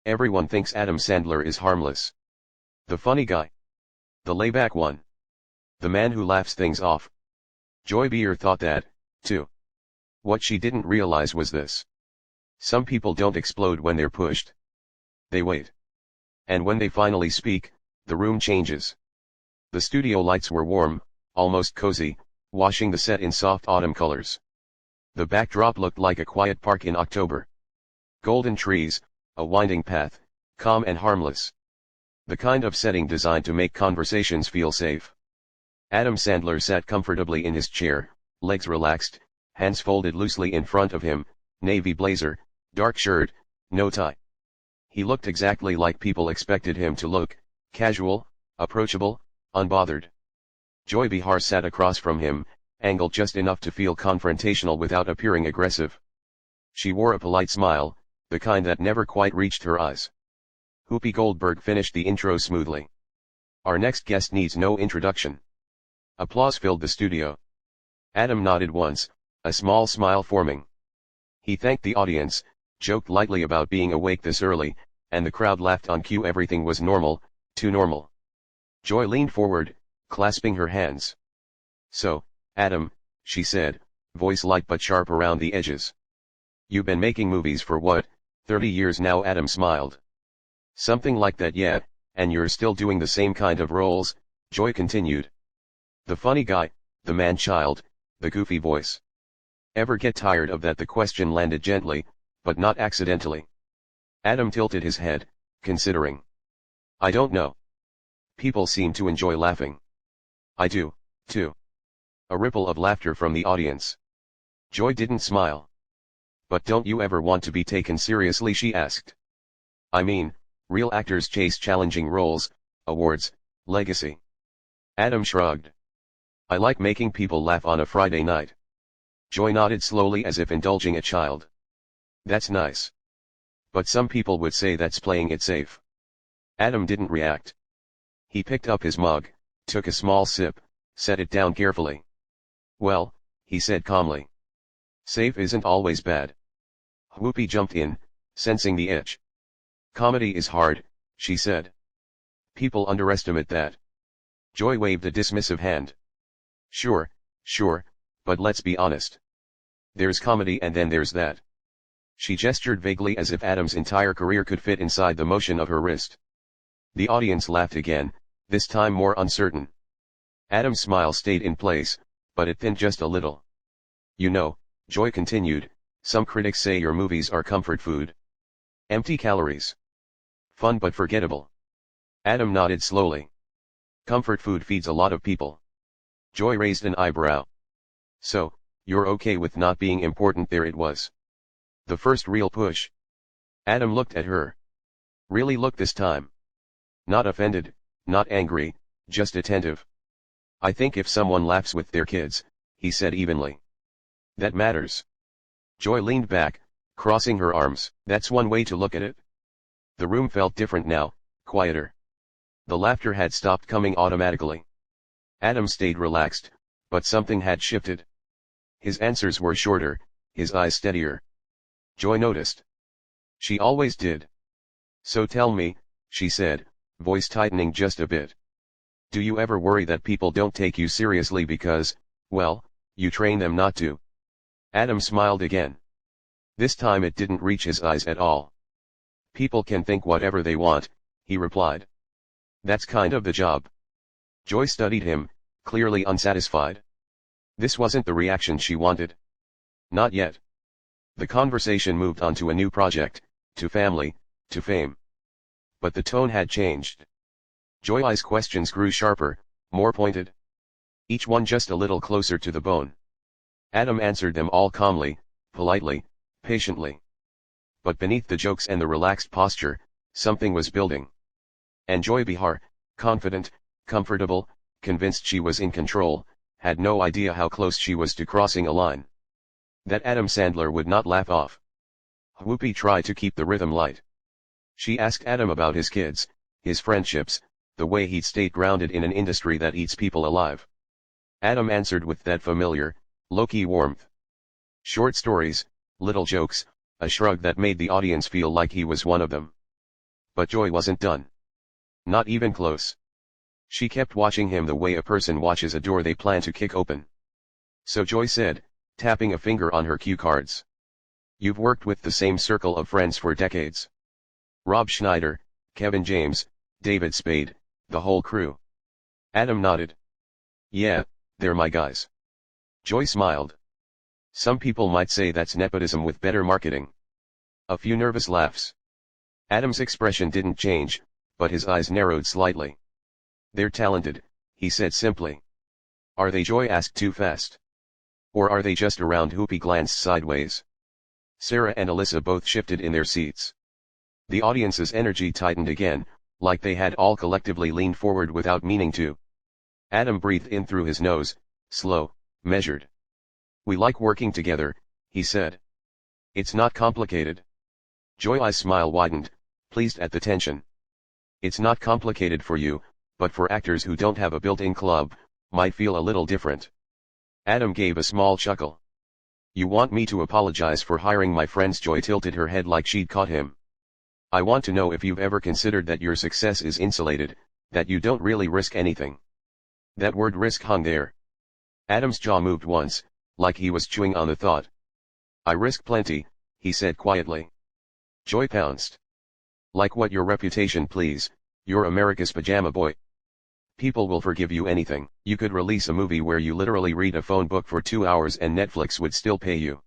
Everyone thinks Adam Sandler is harmless. The funny guy. The layback one. The man who laughs things off. Joy Beer thought that, too. What she didn't realize was this. Some people don't explode when they're pushed. They wait. And when they finally speak, the room changes. The studio lights were warm, almost cozy, washing the set in soft autumn colors. The backdrop looked like a quiet park in October. Golden trees, a winding path, calm and harmless. The kind of setting designed to make conversations feel safe. Adam Sandler sat comfortably in his chair, legs relaxed, hands folded loosely in front of him, navy blazer, dark shirt, no tie. He looked exactly like people expected him to look, casual, approachable, unbothered. Joy Behar sat across from him, angled just enough to feel confrontational without appearing aggressive. She wore a polite smile, the kind that never quite reached her eyes. Whoopi Goldberg finished the intro smoothly. Our next guest needs no introduction. Applause filled the studio. Adam nodded once, a small smile forming. He thanked the audience, joked lightly about being awake this early, and the crowd laughed on cue. Everything was normal, too normal. Joy leaned forward, clasping her hands. So, Adam, she said, voice light but sharp around the edges. You've been making movies for what, 30 years now? Adam smiled. Something like that, yeah, and you're still doing the same kind of roles, Joy continued. The funny guy, the man-child, the goofy voice. Ever get tired of that? The question landed gently, but not accidentally. Adam tilted his head, considering. I don't know. People seem to enjoy laughing. I do, too. A ripple of laughter from the audience. Joy didn't smile. But don't you ever want to be taken seriously? She asked. I mean, real actors chase challenging roles, awards, legacy. Adam shrugged. I like making people laugh on a Friday night. Joy nodded slowly as if indulging a child. That's nice. But some people would say that's playing it safe. Adam didn't react. He picked up his mug, took a small sip, set it down carefully. Well, he said calmly. Safe isn't always bad. Whoopi jumped in, sensing the itch. Comedy is hard, she said. People underestimate that. Joy waved a dismissive hand. Sure, but let's be honest. There's comedy and then there's that. She gestured vaguely as if Adam's entire career could fit inside the motion of her wrist. The audience laughed again, this time more uncertain. Adam's smile stayed in place, but it thinned just a little. You know, Joy continued, some critics say your movies are comfort food. Empty calories. Fun but forgettable. Adam nodded slowly. Comfort food feeds a lot of people. Joy raised an eyebrow. So, you're okay with not being important? There it was. The first real push. Adam looked at her. Really looked this time. Not offended, not angry, just attentive. I think if someone laughs with their kids, he said evenly. That matters. Joy leaned back, crossing her arms. That's one way to look at it. The room felt different now, quieter. The laughter had stopped coming automatically. Adam stayed relaxed, but something had shifted. His answers were shorter, his eyes steadier. Joy noticed. She always did. So tell me, she said, voice tightening just a bit. Do you ever worry that people don't take you seriously because, well, you train them not to? Adam smiled again. This time it didn't reach his eyes at all. People can think whatever they want, he replied. That's kind of the job. Joy studied him, clearly unsatisfied. This wasn't the reaction she wanted. Not yet. The conversation moved on to a new project, to family, to fame. But the tone had changed. Joy's questions grew sharper, more pointed. Each one just a little closer to the bone. Adam answered them all calmly, politely, patiently. But beneath the jokes and the relaxed posture, something was building. And Joy Behar, confident, comfortable, convinced she was in control, had no idea how close she was to crossing a line that Adam Sandler would not laugh off. Whoopi tried to keep the rhythm light. She asked Adam about his kids, his friendships, the way he'd stayed grounded in an industry that eats people alive. Adam answered with that familiar, low-key warmth. Short stories, little jokes, a shrug that made the audience feel like he was one of them. But Joy wasn't done. Not even close. She kept watching him the way a person watches a door they plan to kick open. So Joy said, tapping a finger on her cue cards. You've worked with the same circle of friends for decades. Rob Schneider, Kevin James, David Spade, the whole crew. Adam nodded. Yeah, they're my guys. Joy smiled. Some people might say that's nepotism with better marketing. A few nervous laughs. Adam's expression didn't change, but his eyes narrowed slightly. They're talented, he said simply. Are they? Joy asked too fast. Or are they just around? Whoopi glanced sideways. Sarah and Alyssa both shifted in their seats. The audience's energy tightened again, like they had all collectively leaned forward without meaning to. Adam breathed in through his nose, slow, measured. We like working together, he said. It's not complicated. Joy's smile widened, pleased at the tension. It's not complicated for you, but for actors who don't have a built-in club, might feel a little different. Adam gave a small chuckle. You want me to apologize for hiring my friends? Joy tilted her head like she'd caught him. I want to know if you've ever considered that your success is insulated, that you don't really risk anything. That word risk hung there. Adam's jaw moved once, like he was chewing on the thought. I risk plenty, he said quietly. Joy pounced. Like what? Your reputation, please. You're America's pajama boy. People will forgive you anything. You could release a movie where you literally read a phone book for 2 hours and Netflix would still pay you.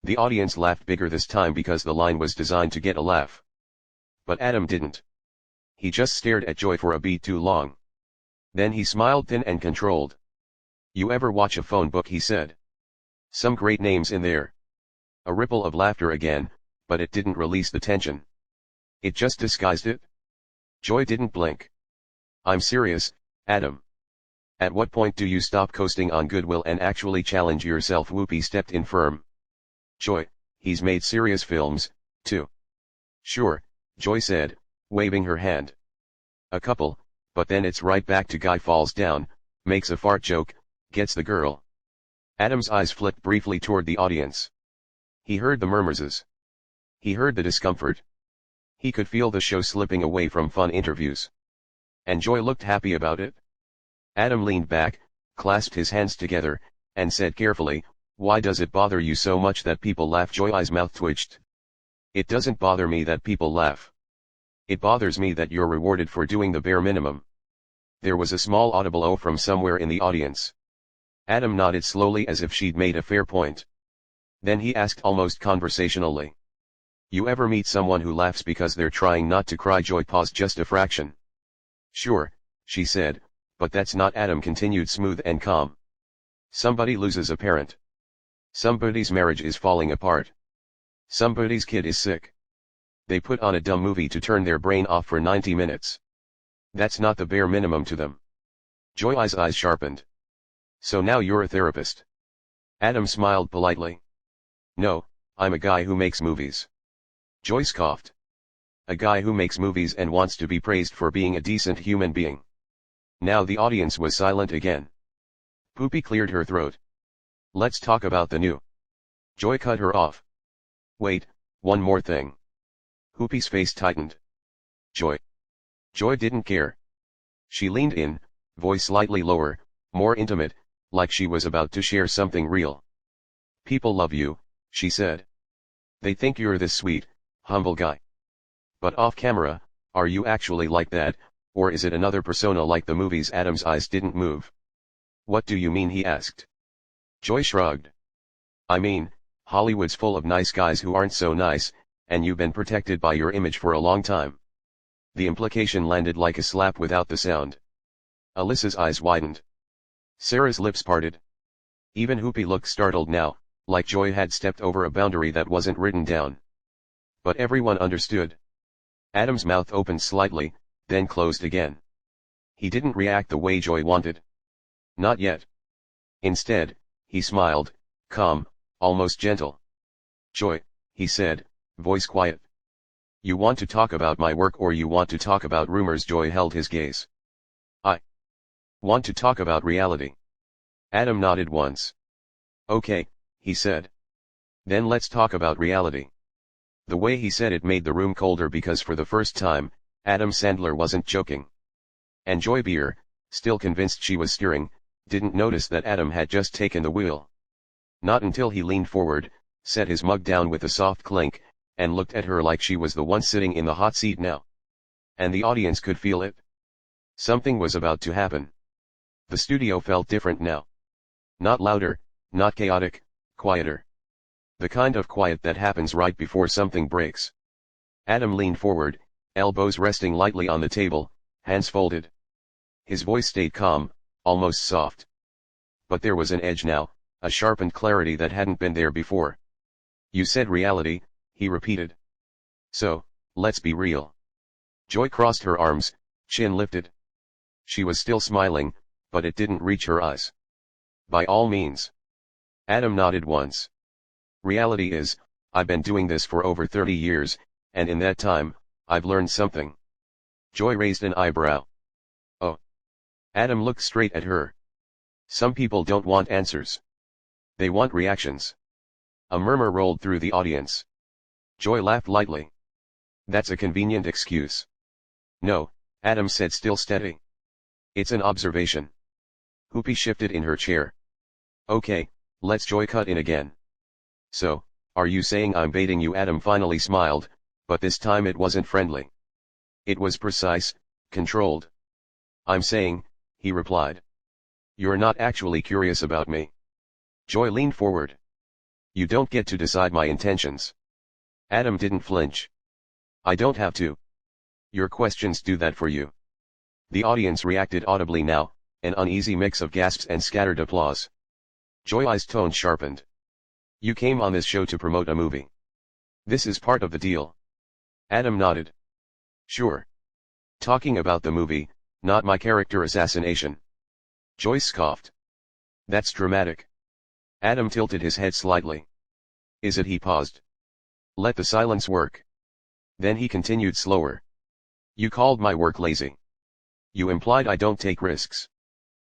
The audience laughed bigger this time because the line was designed to get a laugh. But Adam didn't. He just stared at Joy for a beat too long. Then he smiled thin and controlled. You ever watch a phone book? He said. Some great names in there. A ripple of laughter again, but it didn't release the tension. It just disguised it. Joy didn't blink. I'm serious, Adam. At what point do you stop coasting on goodwill and actually challenge yourself? Whoopi stepped in firm. Joy, he's made serious films, too. Sure, Joy said, waving her hand. A couple, but then it's right back to guy falls down, makes a fart joke, gets the girl. Adam's eyes flicked briefly toward the audience. He heard the murmurs. He heard the discomfort. He could feel the show slipping away from fun interviews. And Joy looked happy about it. Adam leaned back, clasped his hands together, and said carefully, why does it bother you so much that people laugh? Joy's mouth twitched. It doesn't bother me that people laugh. It bothers me that you're rewarded for doing the bare minimum. There was a small audible "oh" from somewhere in the audience. Adam nodded slowly as if she'd made a fair point. Then he asked almost conversationally. You ever meet someone who laughs because they're trying not to cry? Joy paused just a fraction. Sure, she said, but that's not. Adam continued smooth and calm. Somebody loses a parent. Somebody's marriage is falling apart. Somebody's kid is sick. They put on a dumb movie to turn their brain off for 90 minutes. That's not the bare minimum to them. Joy's eyes sharpened. So now you're a therapist. Adam smiled politely. No, I'm a guy who makes movies. Joy scoffed. A guy who makes movies and wants to be praised for being a decent human being. Now the audience was silent again. Poopy cleared her throat. Let's talk about the new. Joy cut her off. Wait, one more thing. Poopy's face tightened. Joy. Joy didn't care. She leaned in, voice slightly lower, more intimate, like she was about to share something real. People love you, she said. They think you're this sweet, humble guy. But off camera, are you actually like that, or is it another persona like the movies? Adam's eyes didn't move. What do you mean? He asked. Joy shrugged. I mean, Hollywood's full of nice guys who aren't so nice, and you've been protected by your image for a long time. The implication landed like a slap without the sound. Alyssa's eyes widened. Sarah's lips parted. Even Whoopi looked startled now, like Joy had stepped over a boundary that wasn't written down. But everyone understood. Adam's mouth opened slightly, then closed again. He didn't react the way Joy wanted. Not yet. Instead, he smiled, calm, almost gentle. Joy, he said, voice quiet. You want to talk about my work or you want to talk about rumors? Joy held his gaze. I want to talk about reality. Adam nodded once. Okay, he said. Then let's talk about reality. The way he said it made the room colder because for the first time, Adam Sandler wasn't joking. And Joy Beer, still convinced she was steering, didn't notice that Adam had just taken the wheel. Not until he leaned forward, set his mug down with a soft clink, and looked at her like she was the one sitting in the hot seat now. And the audience could feel it. Something was about to happen. The studio felt different now. Not louder, not chaotic, quieter. The kind of quiet that happens right before something breaks. Adam leaned forward, elbows resting lightly on the table, hands folded. His voice stayed calm, almost soft. But there was an edge now, a sharpened clarity that hadn't been there before. You said reality, he repeated. So, let's be real. Joy crossed her arms, chin lifted. She was still smiling, but it didn't reach her eyes. By all means. Adam nodded once. Reality is, I've been doing this for over 30 years, and in that time, I've learned something. Joy raised an eyebrow. Oh. Adam looked straight at her. Some people don't want answers. They want reactions. A murmur rolled through the audience. Joy laughed lightly. That's a convenient excuse. No, Adam said, still steady. It's an observation. Whoopi shifted in her chair. Okay, let's Joy cut in again. So, are you saying I'm baiting you? Adam finally smiled, but this time it wasn't friendly. It was precise, controlled. I'm saying, he replied. You're not actually curious about me. Joy leaned forward. You don't get to decide my intentions. Adam didn't flinch. I don't have to. Your questions do that for you. The audience reacted audibly now, an uneasy mix of gasps and scattered applause. Joy's tone sharpened. You came on this show to promote a movie. This is part of the deal. Adam nodded. Sure. Talking about the movie, not my character assassination. Joy scoffed. That's dramatic. Adam tilted his head slightly. Is it? He paused. Let the silence work. Then he continued slower. You called my work lazy. You implied I don't take risks.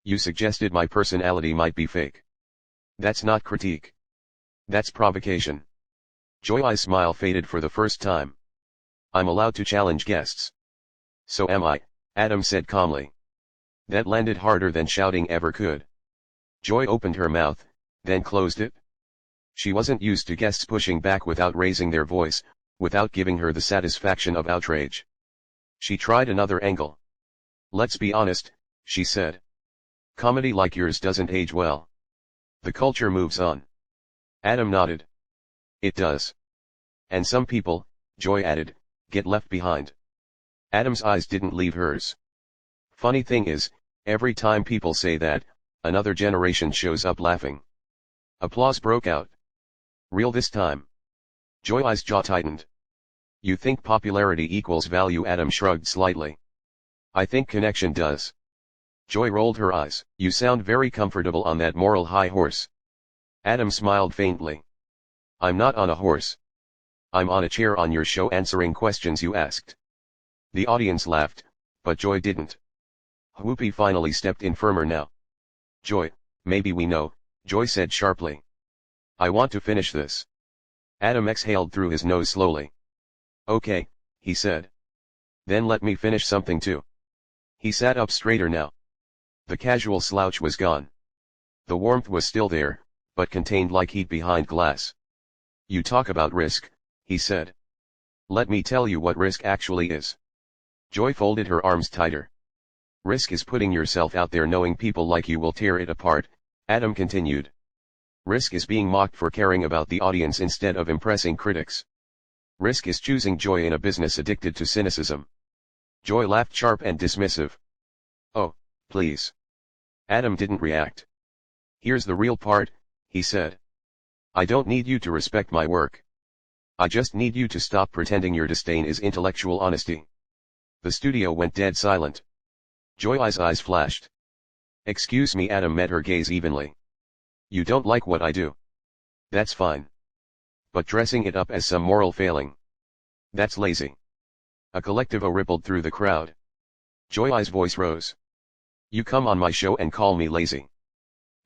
You suggested my personality might be fake. That's not critique. That's provocation. Joy's smile faded for the first time. I'm allowed to challenge guests. So am I, Adam said calmly. That landed harder than shouting ever could. Joy opened her mouth, then closed it. She wasn't used to guests pushing back without raising their voice, without giving her the satisfaction of outrage. She tried another angle. Let's be honest, she said. Comedy like yours doesn't age well. The culture moves on. Adam nodded. It does. And some people, Joy added, get left behind. Adam's eyes didn't leave hers. Funny thing is, every time people say that, another generation shows up laughing. Applause broke out. Real this time. Joy's jaw tightened. You think popularity equals value? Adam shrugged slightly. I think connection does. Joy rolled her eyes. You sound very comfortable on that moral high horse. Adam smiled faintly. I'm not on a horse. I'm on a chair on your show answering questions you asked. The audience laughed, but Joy didn't. Whoopi finally stepped in firmer now. Joy, maybe we know, Joy said sharply. I want to finish this. Adam exhaled through his nose slowly. Okay, he said. Then let me finish something too. He sat up straighter now. The casual slouch was gone. The warmth was still there, but contained like heat behind glass. You talk about risk, he said. Let me tell you what risk actually is. Joy folded her arms tighter. Risk is putting yourself out there knowing people like you will tear it apart, Adam continued. Risk is being mocked for caring about the audience instead of impressing critics. Risk is choosing joy in a business addicted to cynicism. Joy laughed sharp and dismissive. Oh, please. Adam didn't react. Here's the real part, he said. I don't need you to respect my work. I just need you to stop pretending your disdain is intellectual honesty. The studio went dead silent. Joy's eyes flashed. Excuse me, Adam met her gaze evenly. You don't like what I do. That's fine. But dressing it up as some moral failing. That's lazy. A collective "oh" rippled through the crowd. Joy's voice rose. You come on my show and call me lazy.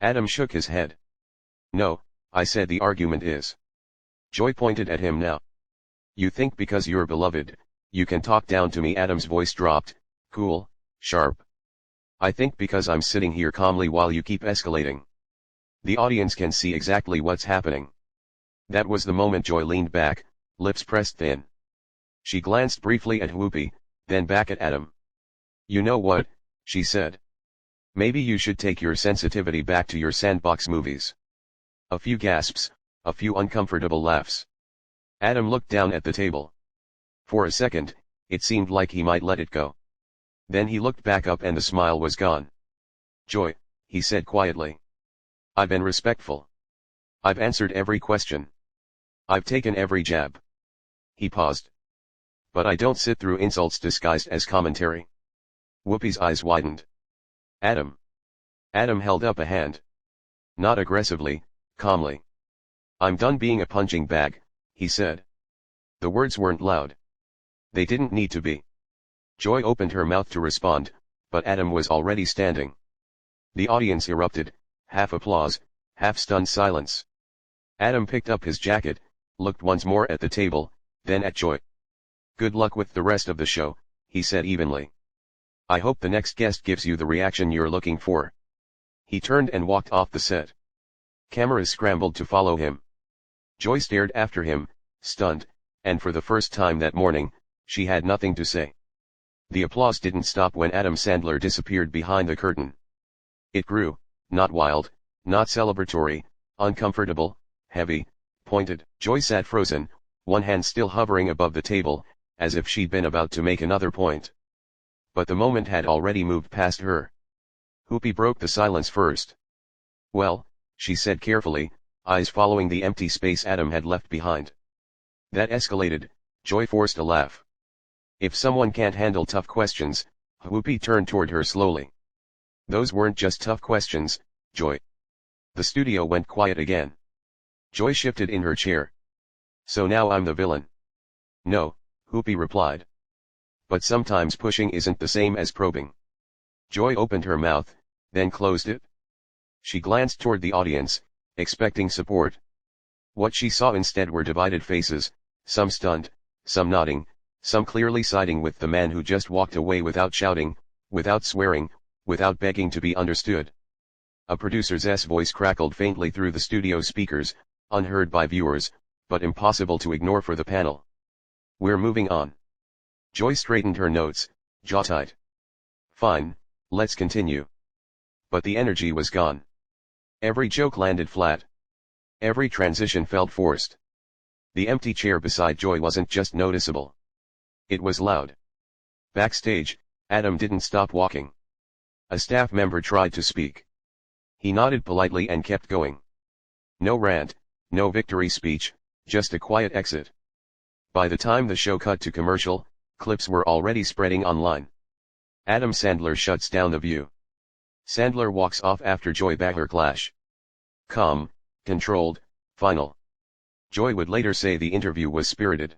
Adam shook his head. No, I said the argument is. Joy pointed at him now. You think because you're beloved, you can talk down to me? Adam's voice dropped, cool, sharp. I think because I'm sitting here calmly while you keep escalating. The audience can see exactly what's happening. That was the moment Joy leaned back, lips pressed thin. She glanced briefly at Whoopi, then back at Adam. You know what, she said. Maybe you should take your sensitivity back to your sandbox movies. A few gasps, a few uncomfortable laughs. Adam looked down at the table. For a second, it seemed like he might let it go. Then he looked back up and the smile was gone. Joy, he said quietly. I've been respectful. I've answered every question. I've taken every jab. He paused. But I don't sit through insults disguised as commentary. Whoopi's eyes widened. Adam. Adam held up a hand. Not aggressively, calmly. I'm done being a punching bag, he said. The words weren't loud. They didn't need to be. Joy opened her mouth to respond, but Adam was already standing. The audience erupted, half applause, half stunned silence. Adam picked up his jacket, looked once more at the table, then at Joy. Good luck with the rest of the show, he said evenly. I hope the next guest gives you the reaction you're looking for. He turned and walked off the set. Cameras scrambled to follow him. Joy stared after him, stunned, and for the first time that morning, she had nothing to say. The applause didn't stop when Adam Sandler disappeared behind the curtain. It grew, not wild, not celebratory, uncomfortable, heavy, pointed. Joy sat frozen, one hand still hovering above the table, as if she'd been about to make another point. But the moment had already moved past her. Whoopi broke the silence first. Well, she said carefully, eyes following the empty space Adam had left behind. That escalated. Joy forced a laugh. If someone can't handle tough questions, Whoopi turned toward her slowly. Those weren't just tough questions, Joy. The studio went quiet again. Joy shifted in her chair. So now I'm the villain. No, Whoopi replied. But sometimes pushing isn't the same as probing. Joy opened her mouth, then closed it. She glanced toward the audience, expecting support. What she saw instead were divided faces, some stunned, some nodding, some clearly siding with the man who just walked away without shouting, without swearing, without begging to be understood. A producer's voice crackled faintly through the studio speakers, unheard by viewers, but impossible to ignore for the panel. We're moving on. Joy straightened her notes, jaw tight. Fine, let's continue. But the energy was gone. Every joke landed flat. Every transition felt forced. The empty chair beside Joy wasn't just noticeable. It was loud. Backstage, Adam didn't stop walking. A staff member tried to speak. He nodded politely and kept going. No rant, no victory speech, just a quiet exit. By the time the show cut to commercial, clips were already spreading online. Adam Sandler shuts down the view. Sandler walks off after Joy backlash. Calm, controlled, final. Joy would later say the interview was spirited.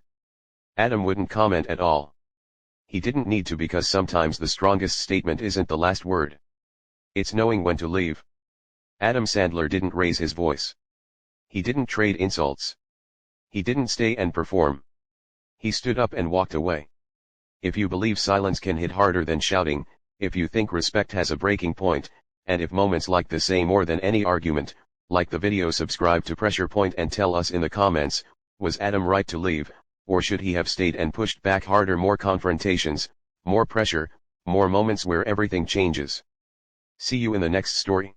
Adam wouldn't comment at all. He didn't need to because sometimes the strongest statement isn't the last word. It's knowing when to leave. Adam Sandler didn't raise his voice. He didn't trade insults. He didn't stay and perform. He stood up and walked away. If you believe silence can hit harder than shouting, if you think respect has a breaking point, and if moments like this say more than any argument, like the video, subscribe to Pressure Point and tell us in the comments, was Adam right to leave, or should he have stayed and pushed back harder? More confrontations, more pressure, more moments where everything changes. See you in the next story.